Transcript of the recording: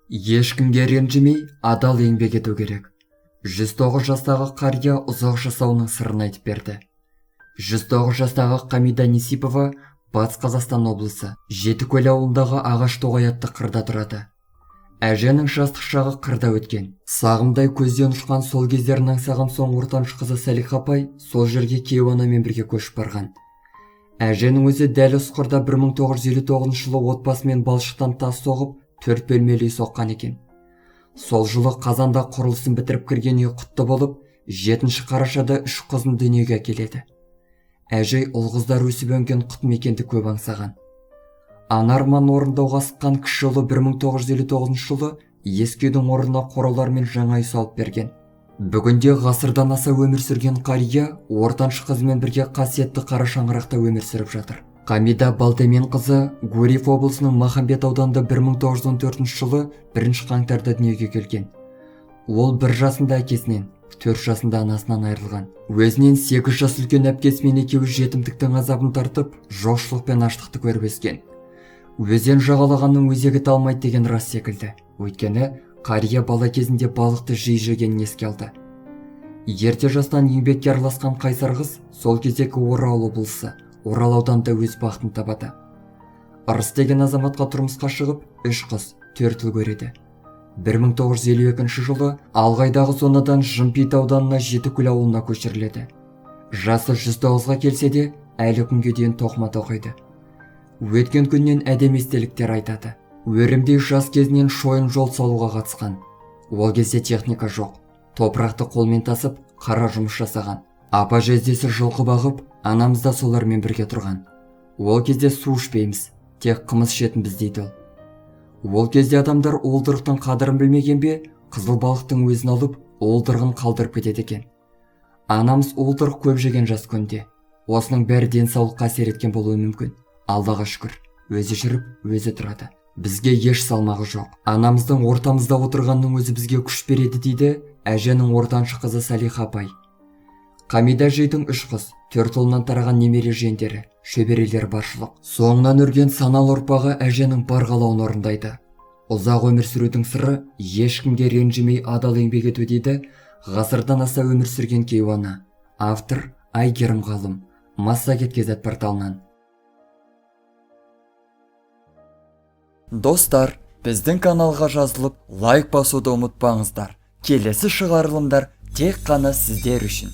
Ешкімге ренжімей адал еңбек ету керек. 109 жастағы қария ұзақ жасауының сырын айтып берді. 109 жастағы Қамида Несипова Батыс Қазақстан облысы Жетікөл ауылындағы ағаш тоғай атты қырда тұрады. Әженің жастық шағы қырда өткен. Сағымдай көзден ұшқан сол кездерін аңсаған соң ортаншы қызы Салиха апай сол жерге кейуанамен бірге көшіп барған. Әженің өзі дәл осы қырда 1959 жылы отбасымен балшықтан тас соғып 4 бөлмелі үй соққан екен. Сол жылы қазанда құрылысын бітіріп кірген үй құтты болып, 7 қарашада 3 қызын дүниеге әкеледі. Әжей ұл-қыздар өсіп өнген құт мекенді көп аңсаған. Ана арманын орындауға асыққан кіші ұлы 1959 жылы ескі үйдің орнына қоралар мен жаңа үй салып берген. Бүгінде ғасырдан аса өмір сүрген қария ортаншы қызымен бірге қасиетті қара шаңырақта өмір сүріп жатыр. Қамида Балтемен қызы Гурьев облысының Махамбет ауданында 1914 жылы 1 қаңтарда дүниеге келген. Ол 1 жасында әкесінен, 4 жасында анасынан айырылған. Өзінен 8 жас үлкен әпкесімен екеуі жетімдіктің азабын тартып, жоқшылық пен аштықты көріп өскен. Өзен жағалағанның өзегі талмайды деген рас секілді. Өйткені қария бала кезінде балықты жиі жегенін еске алды. Ерте жастан еңбекке араласқан қайсар қыз сол кездегі Орал облысы Орал ауданында өз бақытын табады. Ырыс деген азаматқа тұрмысқа шығып, 3 қыз, 4 ұл көреді. 1952 жылы Алғайдағы зонадан Жымпит ауданына Жетікөл ауылына көшіріледі. Жасы 109-ға келсе де, әлі күнге дейін тоқыма тоқиды. Өткен күннен әдемі естеліктер айтады. Өрімдей жас кезінен шойын жол салуға қатысқан. Ол кезде техника жоқ. Топырақты қолмен тасып, қара жұмыс жасаған. Апа жездесі жылқы бағып, анамыз да солармен бірге тұрған. Ол кезде су ішпейміз, тек қымыз ішетінбіз дейді ол. Ол кезде адамдар уылдырықтың қадірін білмеген бе, қызыл балықтың өзін алып, уылдырығын қалдырып кетеді екен. Анамыз уылдырық көп жеген жас күнде. Осының бәрі денсаулыққа әсер еткен болуы мүмкін. Аллаға шүкір, өзі жүріп, өзі тұрады. Бізге еш салмағы жоқ. Анамыздың ортамызда отырғанның өзі бізге күш береді дейді әженің ортаншы қызы Салиха апай. Қамида әжейдің 3 қыз, 4 ұлынан тараған немере жиендері, шөберелері баршылық. Соңынан өрген саналы ұрпағы әженің бар қалауын орындайды. Ұзақ өмір сүрудің сыры ешкімге ренжімей адал еңбек ету дейді ғасырдан аса өмір сүрген кейуана. Автор Айгерім ғалым, Массагет газет порталынан. Достар, біздің каналға жазылып, лайк басуды ұмытпаңыздар. Келесі шығарылымдар тек қана сіздер үшін.